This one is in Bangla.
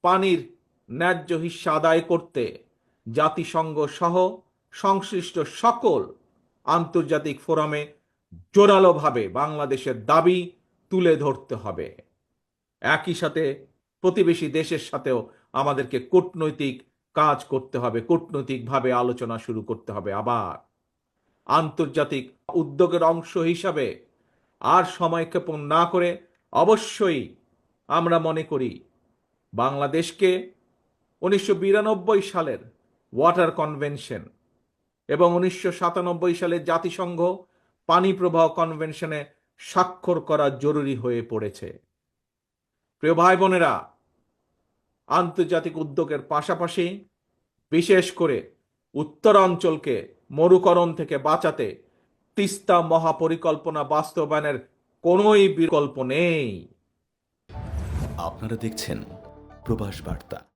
পানির ন্যায্য হিস্যা আদায় করতে জাতিসংঘ সহ সংশ্লিষ্ট সকল আন্তর্জাতিক ফোরামে জোরালোভাবে বাংলাদেশের দাবি তুলে ধরতে হবে। একই সাথে প্রতিবেশী দেশের সাথেও আমাদেরকে কূটনৈতিক কাজ করতে হবে, কূটনৈতিকভাবে আলোচনা শুরু করতে হবে। আবার আন্তর্জাতিক উদ্যোগের অংশ হিসাবে আর সময়ক্ষেপণ না করে অবশ্যই আমরা মনে করি বাংলাদেশকে 1992 সালের ওয়াটার কনভেনশন এবং 1997 সালের জাতিসংঘ পানি প্রবাহ কনভেনশনে স্বাক্ষর করা জরুরি হয়ে পড়েছে। প্রিয় ভাই বোনেরা, আন্তর্জাতিক উদ্যোগের পাশাপাশি বিশেষ করে উত্তরাঞ্চলকে মরুকরণ থেকে বাঁচাতে তিস্তা মহাপরিকল্পনা বাস্তবায়নের কোনোই বিকল্প নেই। আপনারা দেখছেন প্রবাস বার্তা।